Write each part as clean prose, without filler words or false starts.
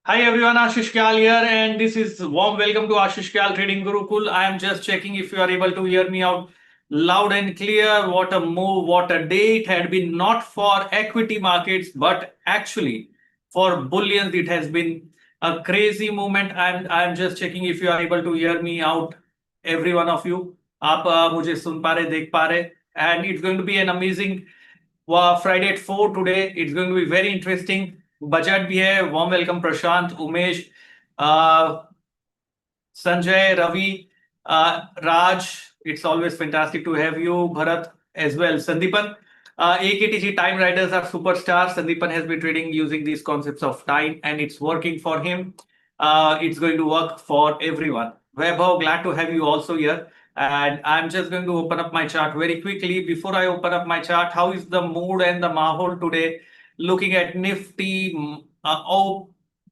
Hi everyone, Ashish Kyal here, and this is warm welcome to Ashish Kyal Trading Gurukul. I am just checking if you are able to hear me out loud and clear. What a move, what a day. It had been not for equity markets, but actually for bullions. It has been a crazy movement. I'm just checking if you are able to hear me out, every one of you. आप मुझे सुन पा रहे, देख पा रहे, and it's going to be an amazing Friday at 4 today. It's going to be very interesting. Budget भी है. Warm welcome Prashant, Umesh, Sanjay, Ravi, Raj. It's always fantastic to have you. Bharat as well. Sandeepan. AKTG Time Riders are superstars. Sandeepan has been trading using these concepts of time and it's working for him. It's going to work for everyone. Vaibhav, glad to have you also here. And I'm just going to open up my chart very quickly. Before I open up my chart, how is the mood and the mahol today? Looking at Nifty,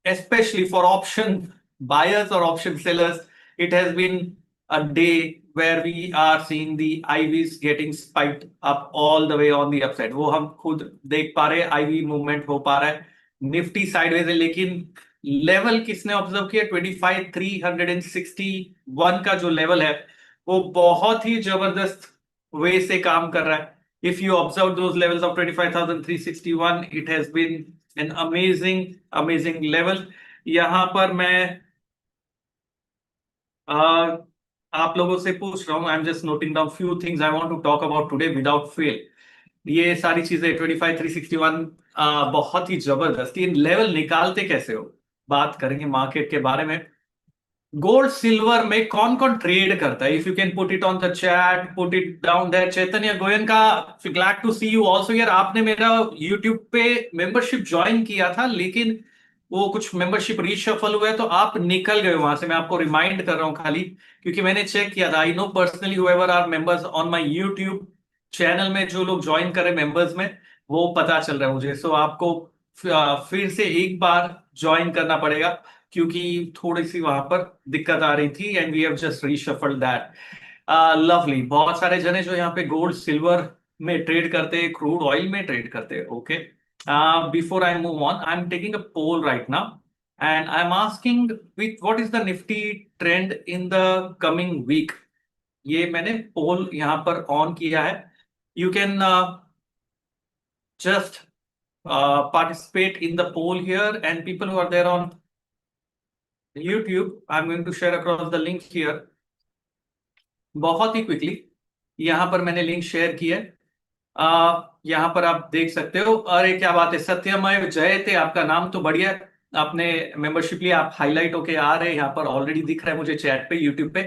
especially for option buyers or option sellers, it has been a day where we are seeing the IVs getting spiked up all the way on the upside. वो हम खुद देख पा रहे हैं, IV movement हो पा रहा है. निफ्टी साइडवेज है, लेकिन लेवल किसने ऑब्जर्व किया? 25,361 का जो लेवल है वो बहुत ही जबरदस्त वे से काम कर रहा है. If you observe those levels of 25,361, it has been an amazing level. यहां पर मैं आप लोगों से पूछ रहा हूं. I am just noting down few things I want to talk about today without fail. ये सारी चीजें 25,361 बहुत ही जबरदस्त. ये लेवल निकालते कैसे हो, बात करेंगे मार्केट के बारे में. गोल्ड सिल्वर में कौन कौन ट्रेड करता है? If you can put it on the chat, put it down there. Chaitanya Goyan का glad to see you also यार. आपने मेरा यूट्यूब पे मेंबरशिप ज्वाइन किया था, लेकिन वो कुछ मेंबरशिप रीशफल हुआ है तो आप निकल गए वहां से. मैं आपको रिमाइंड कर रहा हूं खाली, क्योंकि मैंने चेक किया था. I know personally whoever are members on my YouTube channel में, जो लोग ज्वाइन कर रहे मेंबर्स में, वो पता चल रहा है मुझे. सो आपको फिर से एक बार ज्वाइन करना पड़ेगा, क्योंकि थोड़ी सी वहां पर दिक्कत आ रही थी and we have just reshuffled that. Lovely. बहुत सारे जने जो यहाँ पे गोल्ड सिल्वर में ट्रेड करते हैं, क्रूड ऑयल में ट्रेड करते हैं. Okay, before I move on, I am taking a poll right now and I'm asking with what is the Nifty trend in the coming week. ये मैंने पोल यहाँ पर ऑन किया है. You can just participate in the poll here, and people who are there on YouTube, I'm going to share across the link here. बहुत ही quickly यहाँ पर मैंने लिंक शेयर किया है. यहाँ पर आप देख सकते हो. अरे क्या बात है, सत्यमय जयते, आपका नाम तो बढ़िया है. आपने मेंबरशिप लिया, आप हाईलाइट होके आ रहे हैं यहाँ पर, ऑलरेडी दिख रहा है मुझे चैट पे, यूट्यूब पे.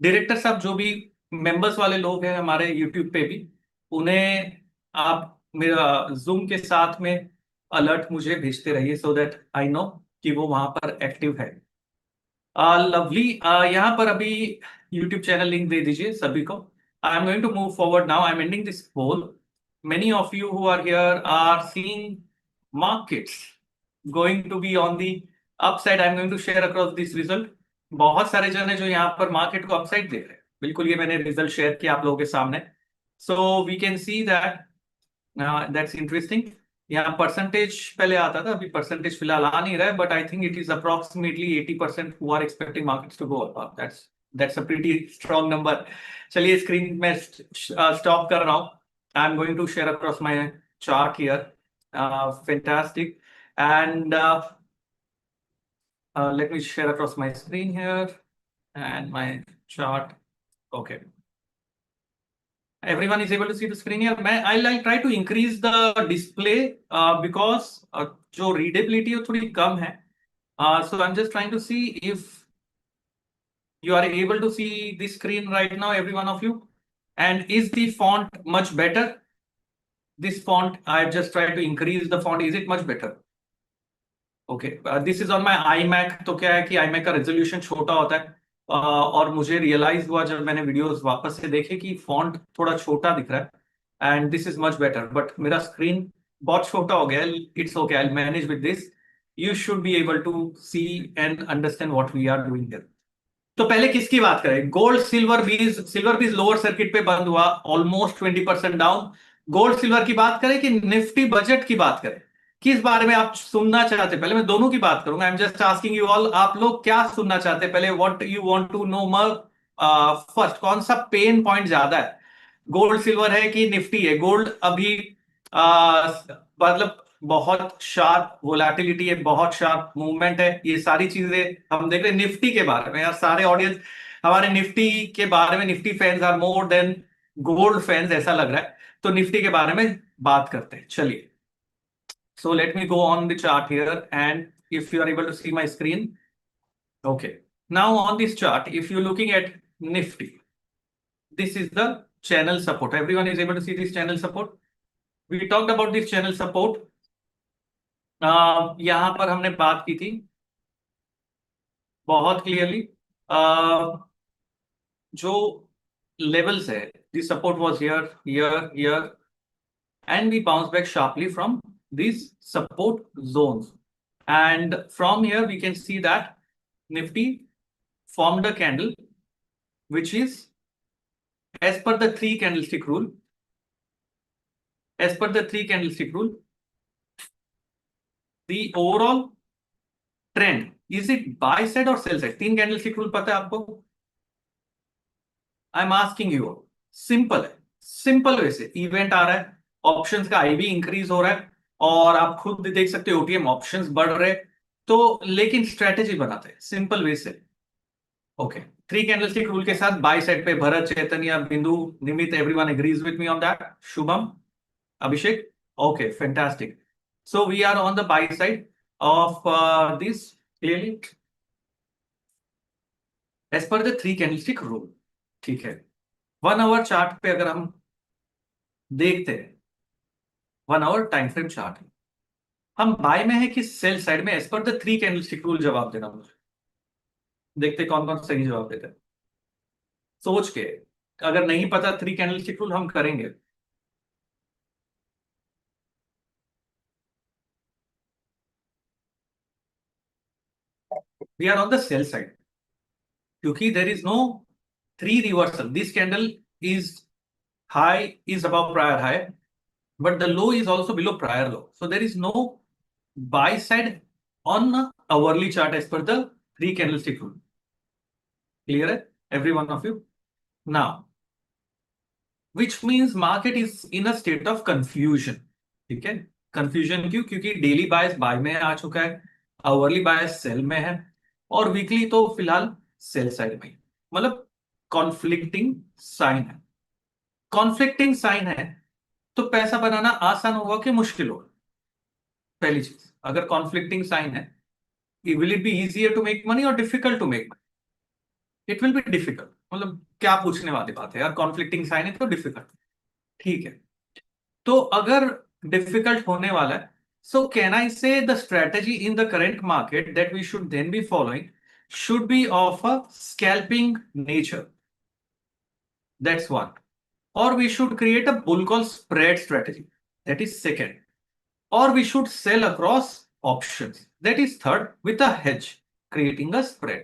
डायरेक्टर साहब, जो भी मेंबर्स वाले लोग हैं हमारे यूट्यूब पे भी, उन्हें आप मेरा जूम के साथ में अलर्ट मुझे भेजते रहिए, सो दैट आई नो कि वो वहां पर एक्टिव है. लवली. यहाँ पर अभी यूट्यूब चैनल लिंक दे दीजिए सभी को. I am going to move forward now. I am ending this poll. Many of you who are here are seeing markets going to be on the upside. I'm going to share across this result. बहुत सारे जन है जो यहाँ पर market को upside देख रहे हैं. बिल्कुल, ये मैंने रिजल्ट शेयर किया आप लोगों के सामने. So we can see that that's interesting. यहाँ परसेंटेज पहले आता था, अभी परसेंटेज फिलहाल आ नहीं रहा है, but I think it is approximately 80% who are expecting markets to go up. That's a pretty strong number. चलिए, स्क्रीन में स्टॉप कर रहा हूँ. I'm going to share across my chart here. Fantastic. And let me share across my screen here and my chart. Okay. Everyone is able to see the screen here. I'll try to increase the display because जो readability है थोड़ी कम है. So I'm just trying to see if you are able to see the screen right now, every one of you. And is the font much better? This font, I've just tried to increase the font. Is it much better? Okay. This is on my iMac. तो क्या है कि iMac का resolution छोटा होता है, और मुझे रियलाइज हुआ जब मैंने वीडियोस वापस से देखे कि फॉन्ट थोड़ा छोटा दिख रहा है. And this is much better, but मेरा स्क्रीन बहुत छोटा हो गया. It's okay, I will manage with this. You should be able to see and understand what we are doing here. तो पहले किसकी बात करें? Gold silver bees lower circuit पे बंद हुआ, ऑलमोस्ट 20% डाउन. गोल्ड सिल्वर की बात करें कि निफ्टी बजट की बात करें? किस बारे में आप सुनना चाहते, पहले मैं दोनों की बात करूंगा। I am just asking you all, आप लोग क्या सुनना चाहते हैं पहले, what you want to know more. First, कौन सा पेन पॉइंट ज्यादा है, गोल्ड सिल्वर है कि निफ्टी है? गोल्ड अभी मतलब बहुत शार्प वोलेटिलिटी है, बहुत शार्प मूवमेंट है, ये सारी चीजें हम देख रहे हैं। निफ्टी के बारे में यार सारे ऑडियंस हमारे निफ्टी के बारे में, Nifty fans are more than gold fans ऐसा लग रहा है। तो निफ्टी के बारे में बात करते हैं, चलिए। So let me go on the chart here, and if you are able to see my screen, okay. Now on this chart, if you're looking at Nifty, this is the channel support. Everyone is able to see this channel support. We talked about this channel support. यहां पर हमने बात की थी बहुत clearly. जो levels है, the support was here, here, here, and we bounce back sharply from these support zones. And from here, we can see that Nifty formed a candle, which is as per the three candlestick rule. As per the three candlestick rule, the overall trend, is it buy side or sell side? तीन candlestick rule पता है आपको? I am asking you, simple है, simple way से event आ रहा है, options का ivy increase हो रहा है, और आप खुद देख सकते हो ओटीएम ऑप्शंस बढ़ रहे। तो लेकिन स्ट्रेटेजी बनाते हैं सिंपल वे से। ओके, थ्री कैंडलस्टिक रूल के साथ बाय साइड पे Bharat, Chaitanya, Bindu, Nimit, everyone agrees with me on that. Shubham, Abhishek. Okay, fantastic. So we are on the buy side of this clearly as per the three candlestick rule. ठीक है, 1 our chart पे अगर हम देखते हैं, 1 आवर टाइम फ्रेम चार्ट, हम buy में है कि सेल साइड में? As per the three candlestick rule जवाब देना मुझे। देखते कौन कौन सही जवाब देते हैं सोच के। अगर नहीं पता थ्री कैंडलस्टिक रूल, हम करेंगे। We are on the sell side, क्योंकि there is no three reversal. This candle is high is above prior high, but the low is also below prior low. So there is no buy side on a hourly chart as per the three candlestick rule. Clear, every one of you? Now, which means market is in a state of confusion. ठीक है, confusion क्यों? क्योंकि daily बायस bye में आ चुका है, hourly बायस cell में है, और वीकली तो फिलहाल सेल साइड में, मतलब कॉन्फ्लिक्टिंग साइन है। कॉन्फ्लिक्टिंग साइन है तो पैसा बनाना आसान होगा कि मुश्किल होगा? पहली चीज, अगर कॉन्फ्लिक्टिंग साइन है, will it be easier to make money और difficult to make money? It will be difficult. मतलब क्या पूछने वाली बात है यार, कॉन्फ्लिक्टिंग साइन है तो डिफिकल्ट। ठीक है, तो अगर डिफिकल्ट होने वाला है, सो can I say the strategy in the current market that we should then be following should be of a scalping nature? That's one. और we should create a bull call spread strategy, that is second. Or we should sell across options. That is third, with a hedge, creating a spread.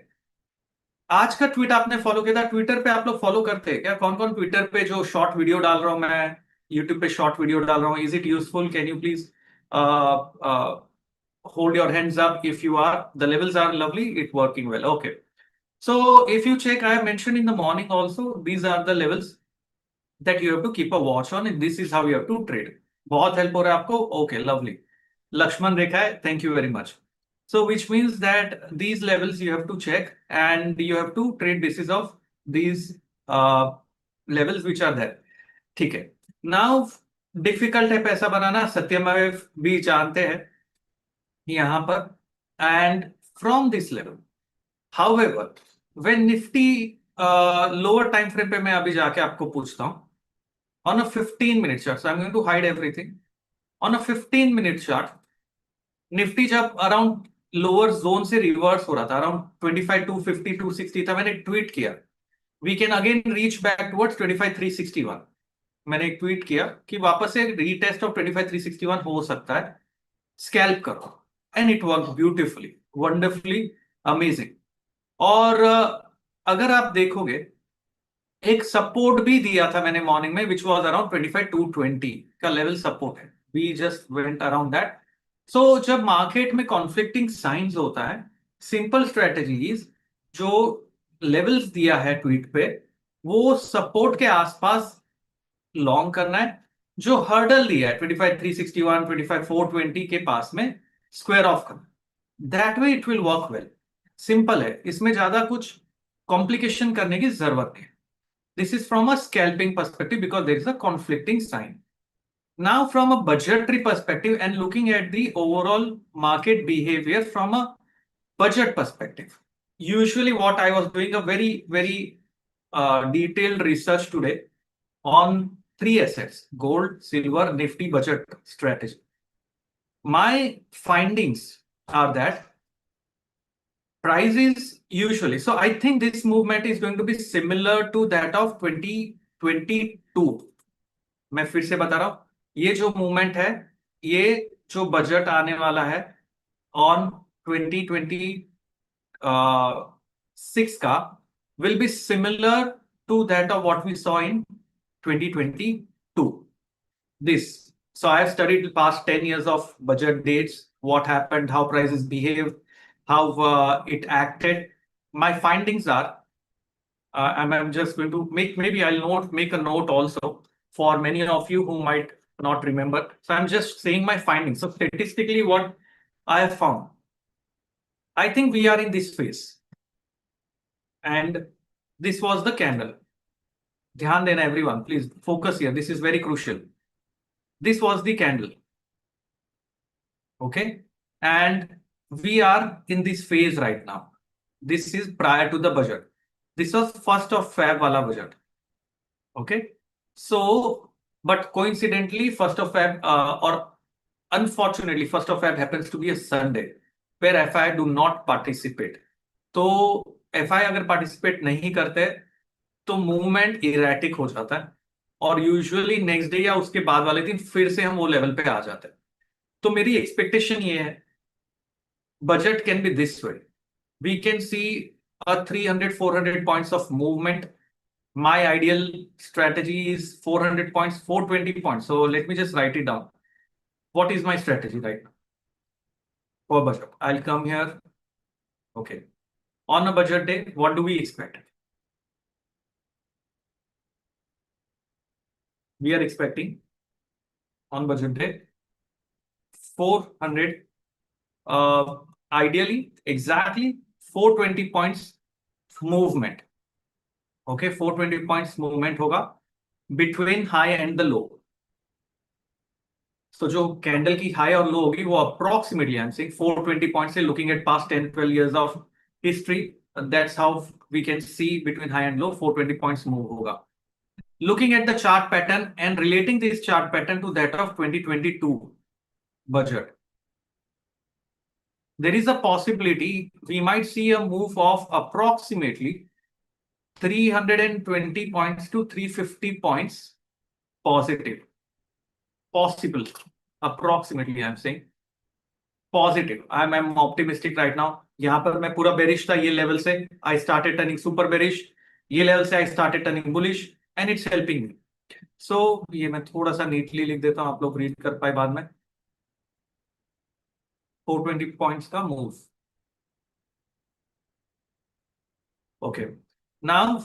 आज का tweet आपने follow किया था? Twitter पे आप लोग follow करते हैं क्या? कौन कौन ट्विटर पे जो शॉर्ट वीडियो डाल रहा हूं मैं, यूट्यूब पे शॉर्ट वीडियो डाल रहा हूं, is it useful? Can you please hold your hands up if you are? The levels are lovely, it working well. Okay, so if you check, I have mentioned in the morning also, these are the levels that you have to keep a watch on, and this is how you have to trade. बहुत help हो रहा है आपको? Okay, lovely. Lakshman Rekha है, thank you very much. So which means that these levels you have to check, and you have to trade basis of these levels which are there. ठीक है, now difficult है पैसा बनाना, सत्यमेव भी जानते हैं यहां पर। And from this level, however, when Nifty lower time frame पे, मैं अभी जाके आपको पूछता हूं, on a 15-minute chart, so I'm going to hide everything. On a 15-minute chart, Nifty जब अराउंड लोअर जोन से रिवर्स हो रहा था, अराउंड 25 250 260 था, मैंने ट्वीट किया we can again reach back towards 25 361। मैंने एक ट्वीट किया कि वापस से रीटेस्ट ऑफ 25 361 हो सकता है, स्कैल्प करो। And it work beautifully, wonderfully, amazing. और अगर आप देखोगे, एक सपोर्ट भी दिया था मैंने मॉर्निंग में, विच वाज अराउंड 25 220 का लेवल सपोर्ट है। We just went around that, so जब मार्केट में कॉन्फ्लिक्टिंग साइंस होता है, सिंपल स्ट्रेटजीज जो लेवल्स दिया है ट्वीट पे, वो सपोर्ट के आसपास लॉन्ग करना है। जो हर्डल दिया है 25,361, 25,420 के पास में स्क्वायर ऑफ करना, that way it will work well. Simple है, इसमें ज्यादा कुछ कॉम्प्लिकेशन करने की जरूरत नहीं। This is from a scalping perspective because there is a conflicting sign. Now, from a budgetary perspective and looking at the overall market behavior from a budget perspective, usually what I was doing a very detailed research today on three assets: gold, silver, Nifty budget strategy. My findings are that prices usually, so I think this movement is going to be similar to that of 2022. मैं फिर से बता रहा हूं, ये जो movement है, ये जो बजट आने वाला है ऑन 2026 का, will be similar to that of what we saw in 2022. This. So I have studied the past 10 years of budget dates, what happened, how prices behaved, how it acted. My findings are, I'm just going to maybe I'll make a note also for many of you who might not remember. So I'm just saying my findings. So statistically, what I have found, I think we are in this phase, and this was the candle. Dhyan dena everyone, please focus here. This is very crucial. This was the candle. Okay, and we are in this phase right now. This is prior to the budget. This was 1st of Feb wala budget. Okay, so but coincidentally 1st of Feb or unfortunately 1st of Feb happens to be a Sunday where FI do not participate. तो FI अगर participate नहीं करते तो movement erratic हो जाता है, और usually next day या उसके बाद वाले दिन फिर से हम वो लेवल पे आ जाते हैं। तो मेरी एक्सपेक्टेशन ये है, budget can be this way, we can see a 300-400 points of movement. My ideal strategy is 400 points, 420 points. So let me just write it down. What is my strategy right now for budget? I'll come here. Okay. On a budget day, what do we expect? We are expecting on budget day 400, ideally exactly 420 points movement. Okay, 420 points movement होगा between high and the low. So जो candle की high और low होगी वो approximately I am saying 420 point से, looking at past 10-12 years of history, that's how we can see between high and low 420 points move होगा. Looking at the chart pattern and relating this chart pattern to that of 2022 budget, there is a possibility we might see a move of approximately 320 points to 350 points positive. Possible, approximately I'm saying positive. I'm optimistic right now. यहाँ पर मैं पूरा bearish था, ये level से I started turning super bearish, ये level से I started turning bullish and it's helping me. So ये मैं थोड़ा सा नीटली लिख देता हूँ, आप लोग रीड कर पाए बाद में। 420 पॉइंट्स का move. Okay. Now,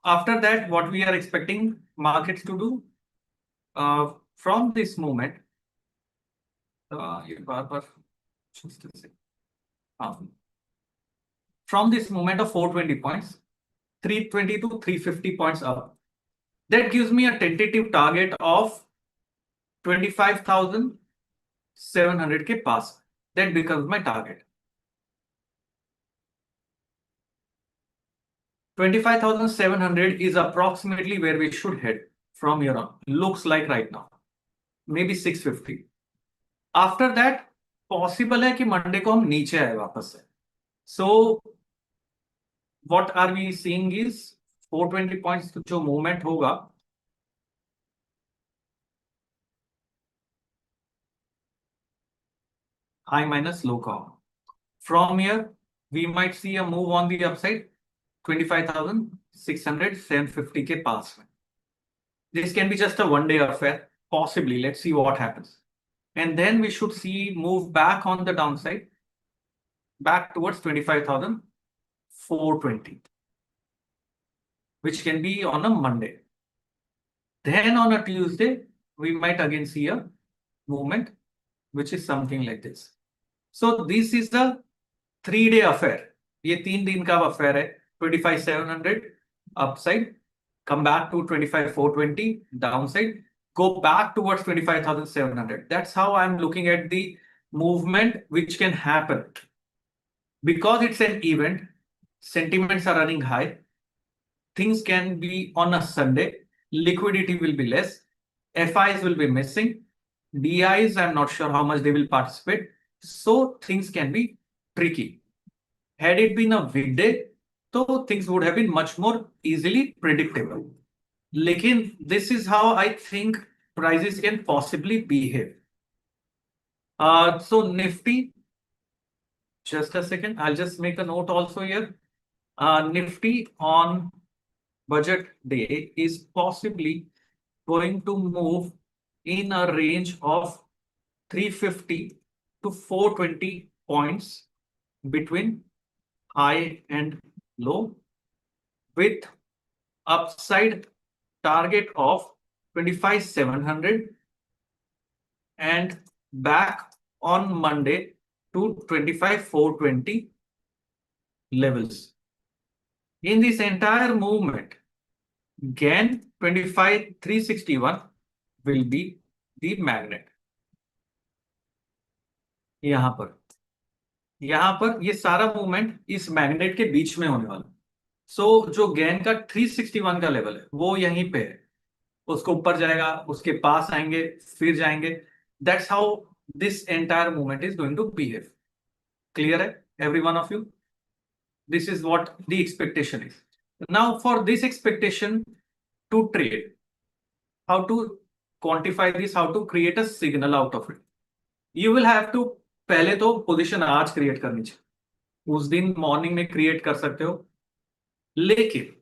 after that, what we are expecting markets to do from this moment, ये बार-बार from this moment of 420 points, 320 to 350 points up, that gives me a tentative target of 25,700 के पास. That becomes my target. 25,700 is approximately where we should head from here on. Looks like right now, maybe 650. After that, possible है कि Monday को हम नीचे आए वापस से. So what are we seeing is 420 points जो मूवमेंट होगा, high minus low का. From here, we might see a move on the upside, 25,600, 750 के पास में. This can be just a one-day affair, possibly. Let's see what happens. and then we should see move back on the downside, back towards 25,420, which can be on a Monday. Then on a Tuesday, we might again see a movement, which is something like this. So this is the 3-day affair. ये 3 दिन का affair है. 25,700 upside, come back to 25,420 downside, go back towards 25,700. That's how I'm looking at the movement which can happen. Because it's an event, sentiments are running high, things can be on a Sunday, liquidity will be less, FIs will be missing, DIs, I'm not sure how much they will participate. So things can be tricky. Had it been a weekday, so things would have been much more easily predictable. Lekin this is how I think prices can possibly behave. So Nifty, just a second, I'll just make a note also here. Nifty on budget day is possibly going to move in a range of 350 to 420 points between high and low, with upside target of 25,700 and back on Monday to 25,420 levels. In this entire movement, Gann 25,361 will be the magnet. यहां पर ये सारा movement इस magnet के बीच में होने वाला. सो जो गैन का 361 का लेवल है वो यहीं पे है, उसको ऊपर जाएगा, उसके पास आएंगे, फिर जाएंगे. That's how this entire movement is going to behave. Clear है every one of you? This is what the expectation is. Now for this expectation to trade, how to quantify this, how to create a signal out of it. You will have to, पहले तो position आज create करनी चाहिए, उस दिन morning में create कर सकते हो, लेकिन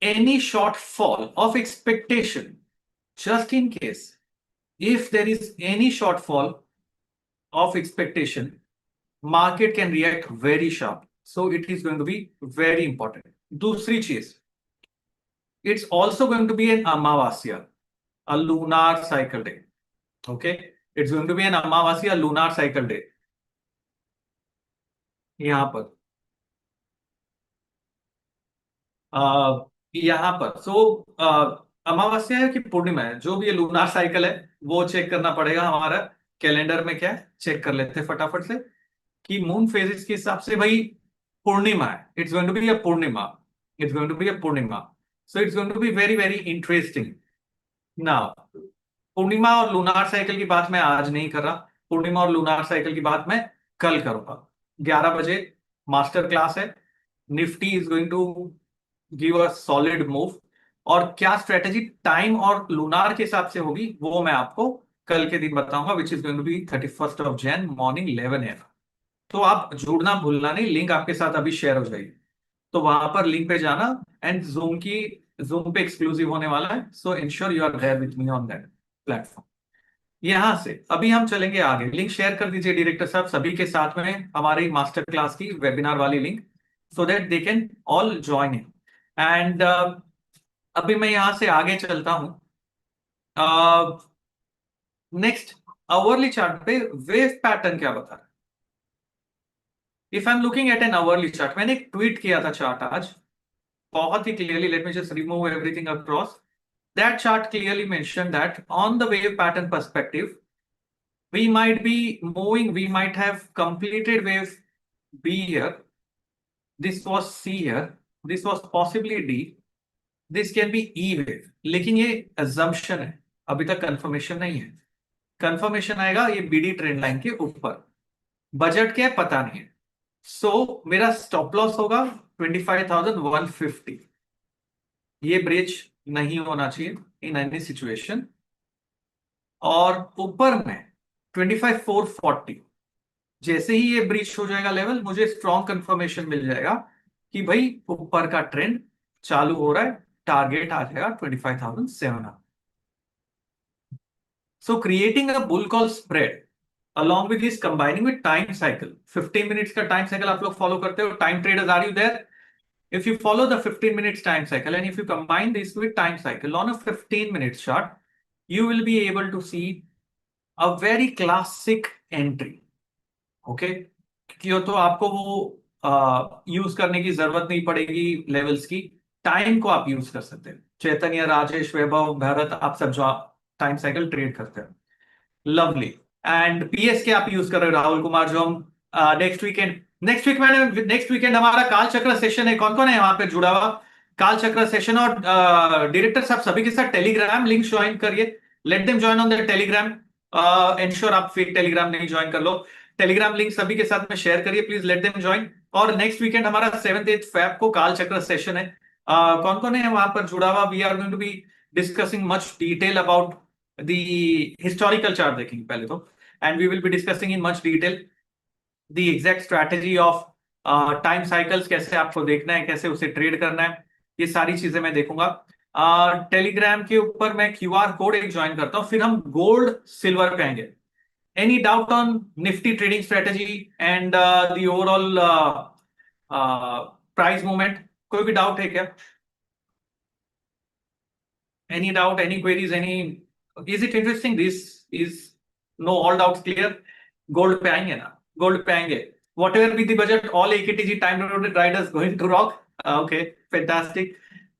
any short fall of expectation, just in case, if there is any shortfall of expectation, market can react very sharp. So it is going to be very important. दूसरी चीज, it's also going to be an Amavasya, a lunar cycle day. Okay, it's going to be an Amavasya, lunar cycle day. यहां पर सो अमावस्या है कि पूर्णिमा है, जो भी ये लूनार साइकिल है वो चेक करना पड़ेगा. हमारा कैलेंडर में क्या है, चेक कर लेते हैं फटाफट से कि मून फेजेस के हिसाब से भाई पूर्णिमा है. It's going to be a Purnima, it's going to be a Purnima. So it's going to be very very interesting. Now Purnima और लूनार साइकिल की बात मैं आज नहीं कर रहा, पूर्णिमा और लूनार साइकिल की बात मैं कल करूंगा. 11 बजे मास्टर क्लास है. Nifty is going to give a solid move, और क्या स्ट्रेटेजी टाइम और लूनार के हिसाब से होगी वो मैं आपको कल के दिन बताऊंगा, which is going to be 31st of Jan morning 11 AM. तो आप जुड़ना भूलना नहीं, लिंक आपके साथ अभी शेयर हो जाएगी, तो वहां पर लिंक पे जाना. एंड जूम पे एक्सक्लूसिव होने वाला है, so ensure you are there with me on that platform. यहां से अभी हम चलेंगे आगे. लिंक शेयर कर दीजिए डायरेक्टर साहब सभी के साथ में हमारी मास्टर क्लास की वेबिनार वाली link, so that they can all join in. And अभी मैं यहां से आगे चलता हूं. नेक्स्ट आवरली चार्ट पे वेव पैटर्न क्या बता रहा है. If I am looking at an hourly chart, मैंने एक ट्वीट किया था चार्ट आज बहुत ही clearly. Let me just remove everything across. That chart clearly mention that on the wave pattern perspective we might be moving, we might have completed wave B here, this was C here, this was possibly D, this can be E wave. लेकिन ये assumption है, अभी तक confirmation नहीं है. Confirmation आएगा ये BD trend line के ऊपर. बजट क्या है पता नहीं है. सो मेरा स्टॉप लॉस होगा 25,150. ये ब्रिज नहीं होना चाहिए इन एनी सिचुएशन. और ऊपर में 25,440, जैसे ही ये ब्रीच हो जाएगा लेवल, मुझे स्ट्रॉन्ग कंफर्मेशन मिल जाएगा कि भाई ऊपर का ट्रेंड चालू हो रहा है. टारगेट आ जाएगा 25,700. सो creating a bull call spread along with this combining with time cycle, 15 minutes का time cycle आप लोग follow करते हो, time traders, are you there? If you follow the 15 minutes time cycle and if you combine this with time cycle on a 15 minutes chart, you will be able to see a very classic entry. Okay? क्यों तो आपको वो use करने की जरूरत नहीं पड़ेगी levels की, टाइम को आप यूज कर सकते हैं। चैतन्य, राजेश, वैभव, भरत, आप सब जो टाइम साइकिल ट्रेड करते हैं, लवली। एंड पीएस के आप यूज कर रहे हो, राहुल कुमार, जो हम नेक्स्ट वीकेंड हमारा काल चक्र सेशन है। कौन कौन है वहां पे जुड़ा हुआ? काल चक्र सेशन, और डायरेक्टर साहब सभी के साथ टेलीग्राम लिंक ज्वाइन करिए। Let them join on the Telegram. Ensure आप फेक टेलीग्राम नहीं ज्वाइन कर लो। टेलीग्राम लिंक सभी के साथ में शेयर करिए प्लीज, लेट देम ज्वाइन। और नेक्स्ट वीकेंड हमारा 7-8 फेब को काल चक्र सेशन है। कौन कौन है वहां पर जुड़ा हुआ? We are going to be discussing much detail about the historical chart देखेंगे पहले तो, and we will be discussing in much detail the exact strategy of time cycles, कैसे आपको देखना है, कैसे उसे ट्रेड करना है, ये सारी चीजें मैं देखूंगा। टेलीग्राम के ऊपर मैं क्यूआर कोड एक ज्वाइन करता हूं, फिर हम गोल्ड सिल्वर पे आएंगे। Any doubt on Nifty trading strategy and the overall price movement? कोई भी डाउट है क्या? Any doubt, any queries, any, is it interesting? This is no, all doubts clear. Gold पे आएंगे ना, gold पे आएंगे। Whatever be the budget, all AKTG time riders going to rock. Okay, fantastic.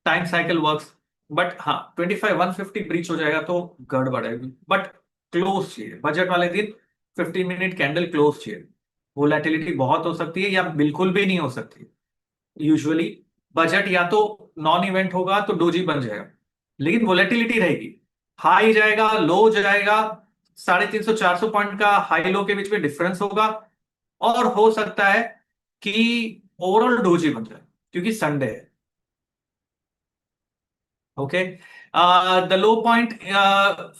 Time cycle works. But हाँ, 25-150 breach हो जाएगा तो गड़बड़ है। बट क्लोज चाहिए बजट वाले दिन, 15 मिनट कैंडल क्लोज चाहिए। वोलेटिलिटी बहुत हो सकती है या बिल्कुल भी नहीं हो सकती। यूजुअली बजट या तो नॉन इवेंट होगा तो डोजी बन जाएगा, लेकिन वोलेटिलिटी रहेगी। हाई जाएगा, लो जाएगा, 350-400 पॉइंट का हाई लो के बीच में डिफरेंस होगा, और हो सकता है कि ओवरऑल डोजी बन जाए क्योंकि संडे है। Okay, the low point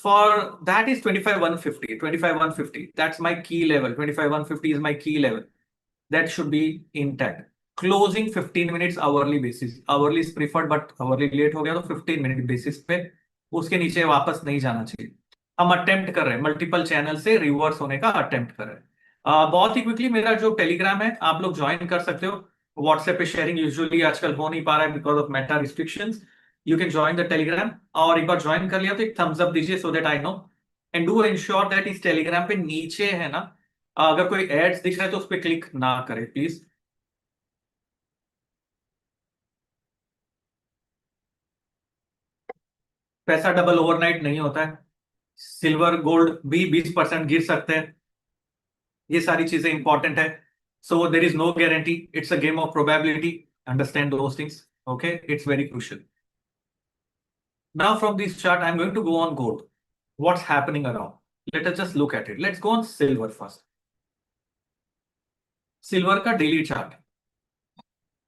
for that is 25-150, 25-150, that's my की लेवल। 25-150 इज माय की level, that should be intact. Closing 15 minutes hourly basis, hourly is preferred but hourly late हो गया तो 15 मिनट बेसिस पे, उसके नीचे वापस नहीं जाना चाहिए। हम अटेम्प्ट कर रहे हैं, मल्टीपल चैनल से रिवर्स होने का अटेम्प्ट कर रहे हैं। बहुत ही क्विकली, मेरा जो टेलीग्राम है आप लोग ज्वाइन कर सकते हो। व्हाट्सएप पे शेयरिंग यूजुअली आजकल हो नहीं पा रहा है because of Meta restrictions. You can join the Telegram, और एक बार ज्वाइन कर लिया तो एक थम्स अप दीजिए so that I know, and do ensure that इस टेलीग्राम पे नीचे है ना, अगर कोई एड्स दिख रहा है तो उस पर क्लिक ना करें प्लीज। पैसा डबल ओवरनाइट नहीं होता है। सिल्वर गोल्ड भी 20% गिर सकते हैं, ये सारी चीजें इंपॉर्टेंट है। So there is no guarantee, it's a game of probability, understand those things. Okay, it's very crucial. Now from this chart I am going to go on gold, what's happening around. Let us just look at it. Let's go on silver first. Silver का daily chart.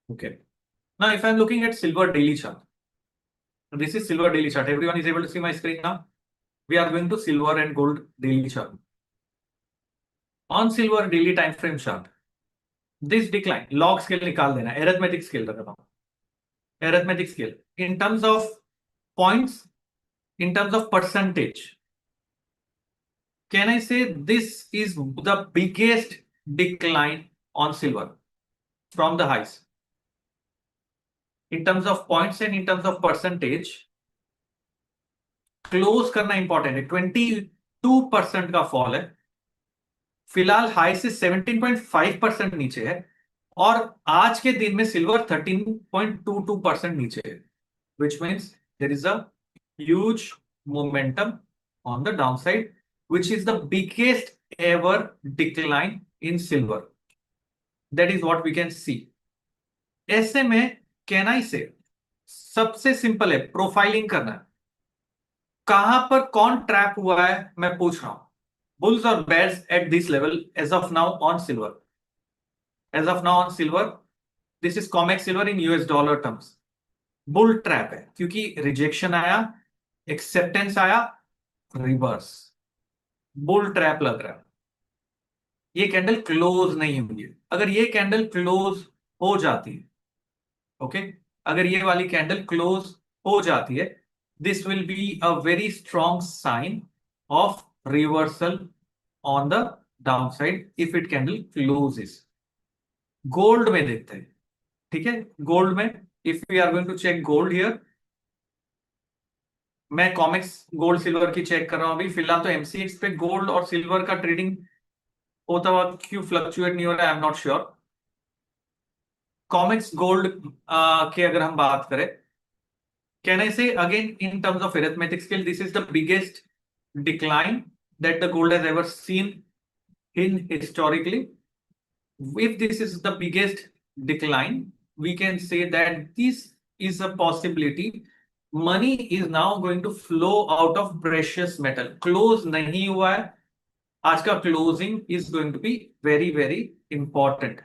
Okay, now if I am looking at silver daily chart, this is silver daily chart. Everyone is able to see my screen now. We are going to silver and gold daily chart. On silver daily time frame chart, this decline log scale निकाल देना, arithmetic scale रखता हूं, arithmetic scale in terms of points, in terms of percentage. Can I say this is the biggest decline on silver from the highs? In terms of points and in terms of percentage, close करना important है। 22% का fall है, फिलहाल high से 17.5% नीचे है, और आज के दिन में सिल्वर 13.22% नीचे है, which means there is a huge momentum on the downside, which is the biggest ever decline in silver. That is what we can see. ऐसे में कैन आई से सबसे सिंपल है प्रोफाइलिंग करना। कहां पर कौन ट्रैप हुआ है मैं पूछ रहा हूं, बुल्स और bears at this level as of now on silver. As of now on silver, this is Comex silver in US dollar terms. Bull trap है क्योंकि रिजेक्शन आया, एक्सेप्टेंस आया, रिवर्स, बुल ट्रैप लग रहा है। ये कैंडल क्लोज नहीं हुई है। अगर ये कैंडल क्लोज हो जाती है, ओके, अगर ये वाली कैंडल क्लोज हो जाती है, this will be a very strong sign of reversal on the downside if it candle closes. Gold में देखते हैं, ठीक है। गोल्ड में if we are going to check gold here, मैं कॉमिक्स गोल्ड सिल्वर की चेक कर रहा हूं अभी फिलहाल। तो एमसीएक्स पे गोल्ड और सिल्वर का ट्रेडिंग होता हुआ क्यों फ्लक्चुएट नहीं हो रहा है, I am not sure. Comics gold की अगर हम बात करें, कैन आई से again in terms of arithmetic scale, this is the biggest decline that the gold has ever seen in historically. If this is the biggest decline, we can say that this is a possibility. Money is now going to flow out of precious metal. Close नहीं हुआ है, आज का closing is going to be very very important.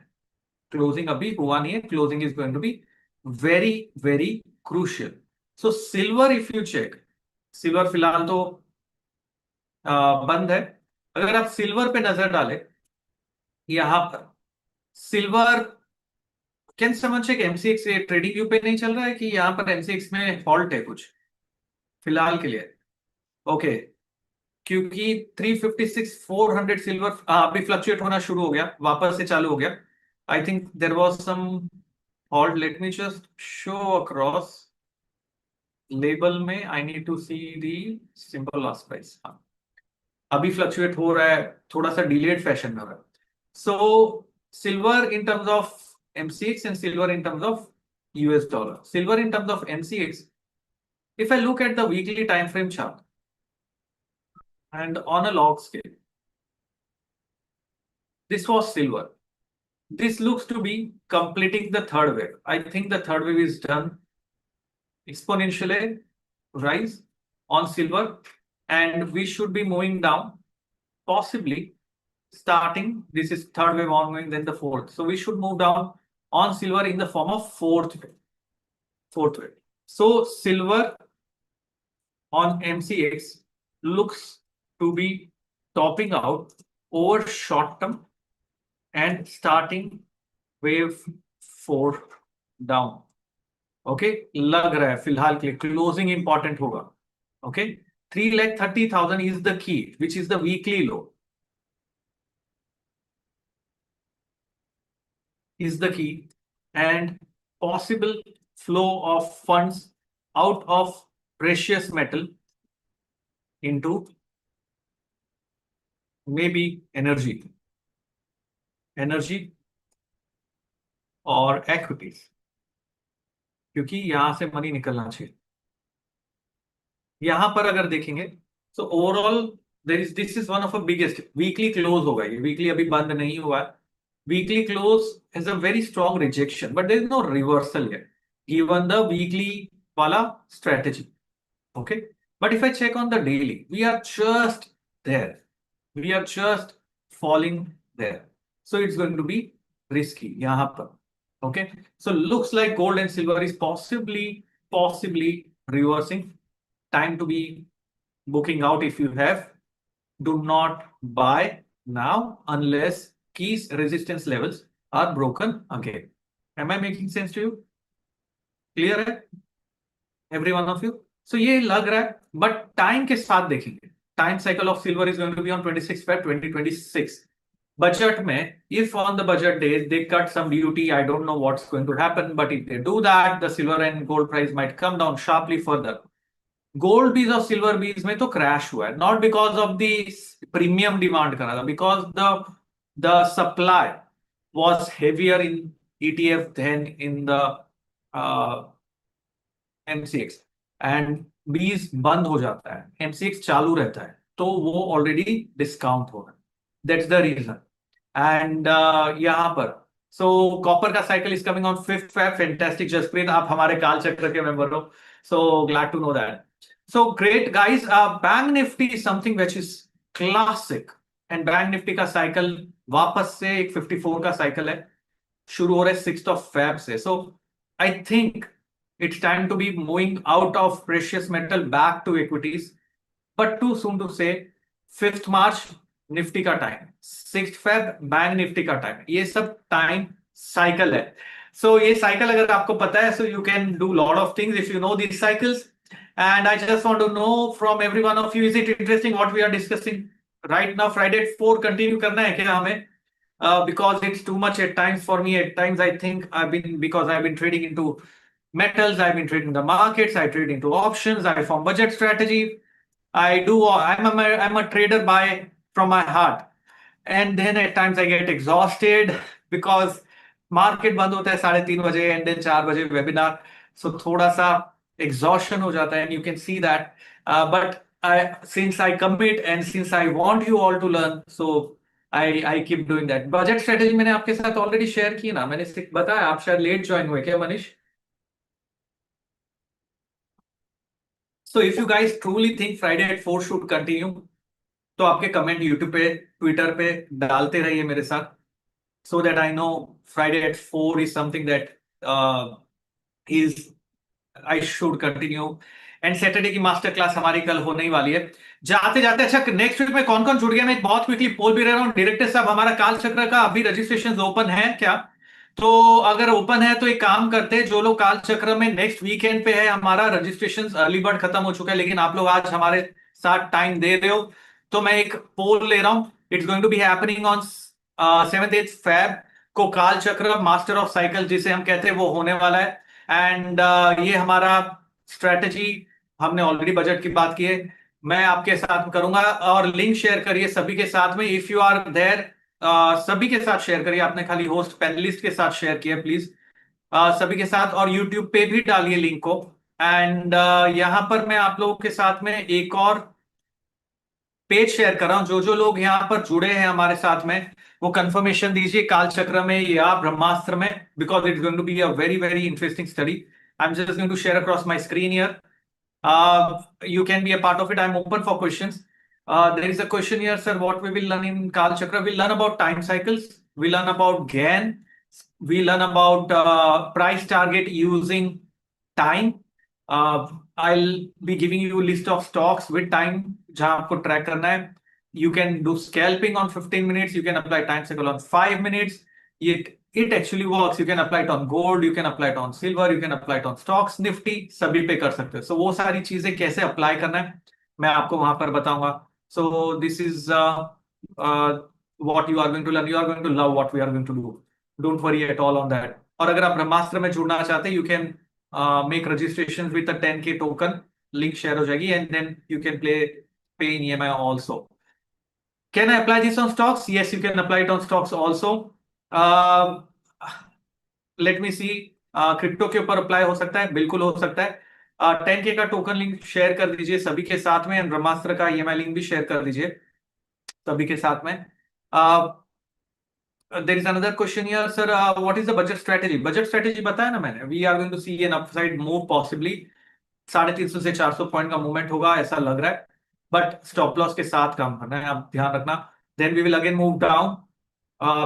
Closing अभी हुआ नहीं है, closing is going to be very very crucial. So silver, if you check, silver फिलहाल तो बंद है। अगर आप सिल्वर पे नजर डालें, यहां पर सिल्वर कैन समझ चेक एमसीएक्स ट्रेडिंग व्यू पे नहीं चल रहा है कि यहां पर एमसीएक्स में फॉल्ट है कुछ फिलहाल के लिए। ओके, क्योंकि 356 400 सिल्वर अभी फ्लक्चुएट होना शुरू हो गया, वापस से चालू हो गया। I think there was some fault, let me just show across label में, I need to see the simple last price. अभी फ्लक्चुएट हो रहा है, थोड़ा सा डिलेड फैशन में हो रहा है। So silver in terms of MCX and silver in terms of US dollar. Silver in terms of MCX, if I look at the weekly time frame chart and on a log scale, this was silver. This looks to be completing the third wave. I think the third wave is done. Exponentially rise on silver, and we should be moving down, possibly starting. This is third wave ongoing, then the fourth. So we should move down on silver in the form of fourth wave. So silver on MCX looks to be topping out over short term and starting wave 4 down. Okay, लग रहा है फिलहाल के लिए closing important होगा। Okay, 3,30,000 is the key, which is the weekly low, is the key, and possible flow of funds out of precious metal into maybe energy और equities, क्योंकि यहां से मनी निकलना चाहिए। यहां पर अगर देखेंगे तो overall this is one of a biggest weekly close होगा, ये वीकली अभी बंद नहीं हुआ है। Weekly close has a very strong rejection, but there is no reversal yet, given the weekly wala strategy. Okay, but if I check on the daily, we are just there. We are just falling there. So it's going to be risky yahan par. Okay, so looks like gold and silver is possibly reversing. Time to be booking out if you have. Do not buy now unless keys resistance levels are broken again. Am I making sense to you? Clear है every one of you? So ये लग रहा है, but time के साथ देखेंगे, time cycle of silver is going to be on 26 Feb 2026. Budget में, if on the budget days they cut some duty, I don't know what's going to happen, but if they do that, the silver and gold price might come down sharply further. Gold बीज और silver बीज में तो crash हुआ है, not because of the premium demand करा था, because the supply was heavier in ETF than in the MCX, and बीज बंद हो जाता है, MCX चालू रहता है, तो वो ऑलरेडी डिस्काउंट होगा, दैट्स द रीजन। एंड यहां पर सो कॉपर का cycle is coming on 5th Feb, fantastic Jaspreet, आप हमारे काल चक्र के मेंबर हो, so glad to know that. So great guys, Bank Nifty is something which is classic, and Bank Nifty का साइकिल वापस से एक 54 का साइकिल है, शुरू हो रहा है 6th of Feb से। So I think it's time to be moving out of precious metal back to equities, but too soon to say। 5th March Nifty का time, 6th Feb bank Nifty का time, ये सब time cycle है। So ये cycle अगर आपको पता है, so you can do lot of things if you know these cycles. And I just want to know from every one of you, is it interesting what we are discussing right now Friday at 4 continue करना है क्या हमें? Because it's too much at times for me. At times, I think because I've been trading into metals, I've been trading the markets, I trade into options, I form budget strategy. I'm a trader by from my heart. And then at times I get exhausted because market बंद होता है 3:30 बजे and then 4 बजे webinar. So थोड़ा सा exhaustion हो जाता है and you can see that. But since I commit and since I want you all to learn, so I keep doing that. Budget strategy मैंने आपके साथ already share की ना, मैंने बताया, आप शायद लेट ज्वाइन हुए क्या Manish? So if you guys truly think Friday at 4 should continue, तो आपके कमेंट यूट्यूब पे ट्विटर पे डालते रहिए मेरे साथ, so that I know Friday at 4 is something that is I should continue. And Saturday की मास्टर क्लास हमारी कल होने ही वाली है। जाते जाते अच्छा, नेक्स्ट वीक में कौन कौन जुड़ गया, मैं बहुत क्विकली पोल भी रह रहा हूँ। डायरेक्टर साहब, हमारा काल चक्र का अभी रजिस्ट्रेशन ओपन है क्या? तो अगर ओपन है तो एक काम करते हैं, जो लोग काल चक्र में नेक्स्ट वीकेंड पे है, हमारा रजिस्ट्रेशन अर्ली बर्ड खत्म हो चुका है, लेकिन आप लोग आज हमारे साथ टाइम दे रहे हो, तो मैं एक पोल ले रहा हूं। It's going to be happening on 7th-8th Feb को काल चक्र मास्टर ऑफ साइकिल जिसे हम कहते हैं वो होने वाला है। एंड ये हमारा स्ट्रेटजी, हमने ऑलरेडी बजट की बात की है, मैं आपके साथ करूंगा। और लिंक शेयर करिए सभी के साथ में, इफ यू आर देयर, सभी के साथ शेयर करिए। आपने खाली होस्ट पैनलिस्ट के साथ शेयर किया, प्लीज सभी के साथ, और यूट्यूब पे भी डालिए लिंक को। एंड यहां पर मैं आप लोगों के साथ में एक और पेज शेयर कर रहा हूं। जो जो लोग यहाँ पर जुड़े हैं हमारे साथ में, वो कंफर्मेशन दीजिए काल चक्र में या ब्रह्मास्त्र में, because it's going to be a very very interesting study. I am just going to share across my screen here. You can be a part of it. I'm open for questions. There is a question here, sir. What we will learn in Kal Chakra? We'll learn about time cycles. We learn about Gann. We learn about price target using time. I'll be giving you a list of stocks with time जहां आपको track करना है. You can do scalping on 15 minutes. You can apply time cycle on 5 minutes. It actually works. You can apply it on gold, you can apply it on silver, you can apply it on stocks, Nifty, सभी पे कर सकते हो. So वो सारी चीजें कैसे apply करना है मैं आपको वहां पर बताऊंगा. So this is what you are going to learn. You are going to love what we are going to do. Don't worry at all on that. और अगर आप ब्रह्मास्त्र में जुड़ना चाहते हैं, you can make registration with a 10K token. Link share हो जाएगी and then you can pay in EMI also. Can I apply this on stocks? Yes, you can apply it on stocks also. Uh, Let me see. Crypto के ऊपर apply हो सकता है, बिल्कुल हो सकता है. 10K का टोकन लिंक शेयर कर दीजिए सभी के साथ में, ब्रह्मास्त्र का ईएमआई लिंक भी शेयर कर दीजिए सभी के साथ में. There is another question here, sir what is the budget strategy? Budget strategy बताया ना मैंने. We are going to see an upside move possibly. 350 से 400 पॉइंट का मूवमेंट होगा ऐसा लग रहा है, बट स्टॉप लॉस के साथ काम करना है, आप ध्यान रखना. Then we will again move down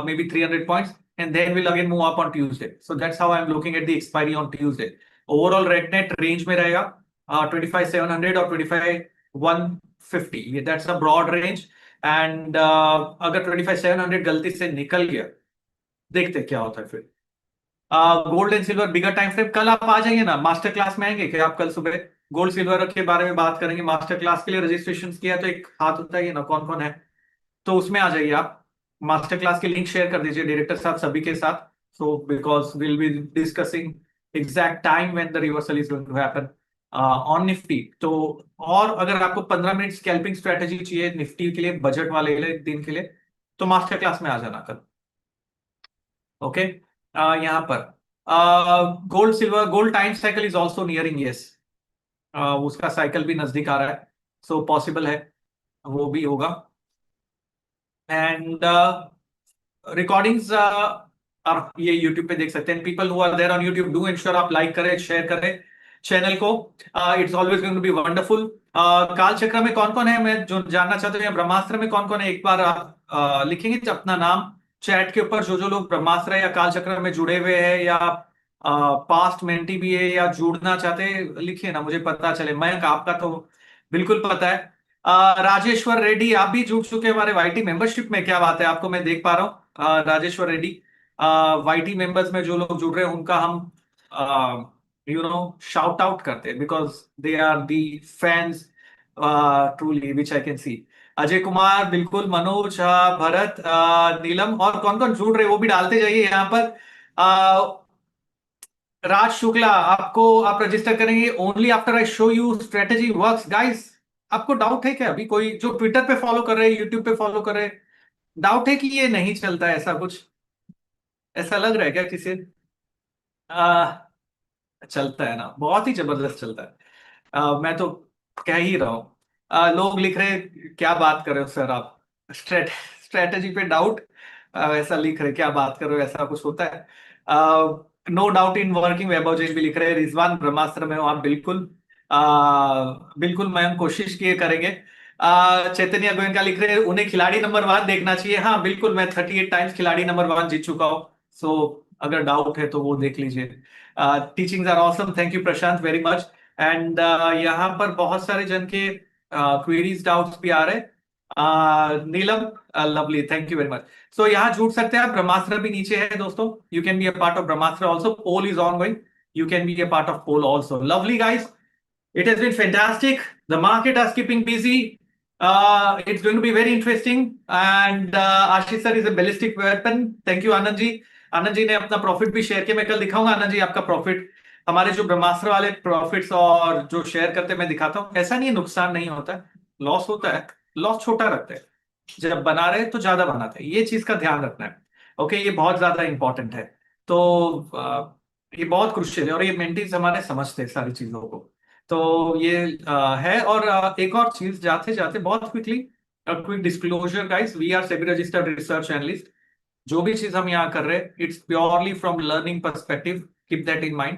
maybe 300 points, and then we'll again move up on Tuesday. So that's how I'm looking at the expiry on Tuesday. Overall red net range में रहेगा 25,700 और 25,150. That's a broad range. And अगर 25,700 गलती से निकल गया, देखते क्या होता है फिर. Gold and silver bigger time frame, कल आप आ जाइए ना, मास्टर क्लास में आएंगे क्या आप? कल सुबह गोल्ड सिल्वर के बारे में बात करेंगे. मास्टर क्लास के लिए रजिस्ट्रेशन किया तो एक हाथ होता है ना, कौन कौन है, तो उसमें आ जाइए आप. मास्टर क्लास की लिंक शेयर कर दीजिए डायरेक्टर साहब सभी के साथ. So because will be discussing exact time when the reversal is going to happen on Nifty. तो और अगर आपको 15 मिनट स्कैल्पिंग स्ट्रेटेजी चाहिए निफ्टी के लिए, बजट वाले दिन के लिए, तो मास्टर क्लास में आ जाना कल. ओके. यहाँ पर gold silver, gold time cycle is also nearing. Yes, उसका साइकिल भी नजदीक आ रहा है, सो पॉसिबल है वो भी होगा. एंड रिकॉर्डिंग्स आप ये YouTube पे देख सकते हैं. People who are there on YouTube, do ensure आप लाइक करें, शेयर करें चैनल को. It's always going to be wonderful. Kaal Chakra में कौन कौन है मैं जो जानना चाहते हैं, या ब्रह्मास्त्र में कौन कौन है, एक बार आप लिखेंगे अपना नाम चैट के ऊपर. जो जो लोग ब्रह्मास्त्र या काल चक्र में जुड़े हुए हैं, या पास्ट मेंटी भी है, या जुड़ना चाहते हैं, लिखिए ना, मुझे पता चले. मैं आपका तो बिल्कुल पता है. राजेश्वर रेड्डी, आप भी जुड़ चुके हैं हमारे वाईटी मेंबरशिप में, क्या बात है, आपको मैं देख पा रहा हूँ. राजेश्वर रेड्डी, वाईटी मेंबर्स में जो लोग जुड़ रहे हैं उनका हम शाउट आउट करते हैं, because they are the fans truly which I can see. Ajay Kumar बिल्कुल, मनोज, भरत, नीलम, और कौन कौन जुड़ रहे वो भी डालते जाइए यहाँ पर। राज शुक्ला, आपको आप रजिस्टर करेंगे only after I show you strategy works guys. आपको डाउट है क्या? अभी कोई जो ट्विटर पे फॉलो कर रहे हैं, यूट्यूब पे फॉलो कर रहे हैं, डाउट है कि ये नहीं चलता है, ऐसा कुछ ऐसा लग रहा है क्या किसी? आ, चलता है ना, बहुत ही जबरदस्त चलता है। मैं तो कह ही रहा हूँ। लोग लिख रहे हैं, क्या बात कर रहे हो सर आप, स्ट्रेटेजी पे डाउट, ऐसा लिख रहे, क्या बात कर रहे हो, ऐसा कुछ होता है? नो डाउट इन वर्किंग, वैभव जैन भी लिख रहे हैं, रिजवान ब्रह्मास्त्र में हो आप, बिल्कुल। बिल्कुल मैम, कोशिश किए करेंगे। चैतन्य गोयनका लिख रहे हैं, उन्हें खिलाड़ी नंबर 1 देखना चाहिए। हाँ बिल्कुल, मैं 38 टाइम्स खिलाड़ी नंबर 1 जीत चुका हूँ। सो अगर डाउट है तो वो देख लीजिए। Teachings are awesome, thank you Prashant very much. And यहाँ पर बहुत सारे जन के क्वेरीज डाउट्स भी आ रहे हैं। Neelam, lovely, thank you very much. So यहाँ जुड़ सकते हैं आप, ब्रह्मास्त्र भी नीचे है दोस्तों, you can be a part of Brahmastra also, poll is ongoing, you can be a part of poll also. Lovely guys, it has been fantastic. The market is keeping busy. It's going to be very interesting. And Ashish sir is a ballistic weapon. Thank you Anand ji. Anand ji ने अपना profit भी share किया, मैं कल दिखाऊंगा आनंद जी आपका profit. हमारे जो ब्रह्मास्त्र वाले प्रॉफिट्स और जो शेयर करते हैं मैं दिखाता हूँ, ऐसा नहीं है नुकसान नहीं होता है, लॉस होता है, लॉस छोटा रखते हैं, जब बना रहे तो ज्यादा बनाते हैं, ये चीज का ध्यान रखना है। ओके, ये बहुत ज्यादा इंपॉर्टेंट है। तो ये बहुत क्रुशियल है, और ये मेंटीज हमारे समझते हैं सारी चीजों को। तो ये है। और एक और चीज जाते जाते बहुत quickly, quick disclosure guys, we are SEBI registered research analyst. जो भी चीज हम यहाँ कर रहे हैं, it's purely from learning perspective, keep that in mind.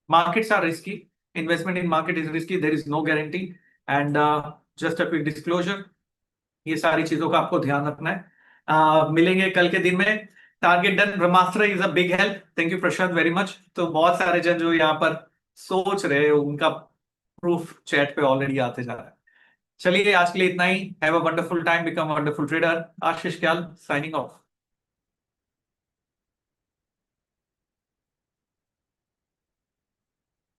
Markets are risky, investment in market is risky, there is no guarantee. And just a quick disclosure, ये सारी चीजों का आपको ध्यान रखना है। मिलेंगे कल के दिन में। Target done, Brahmastra is a big help, thank you Prashant very much. तो बहुत सारे जन जो यहाँ पर सोच रहे हैं, उनका प्रूफ चैट पे ऑलरेडी आते जा रहा है। चलिए आज के लिए इतना ही। Have a wonderful time, become wonderful trader. Ashish Kyal signing of.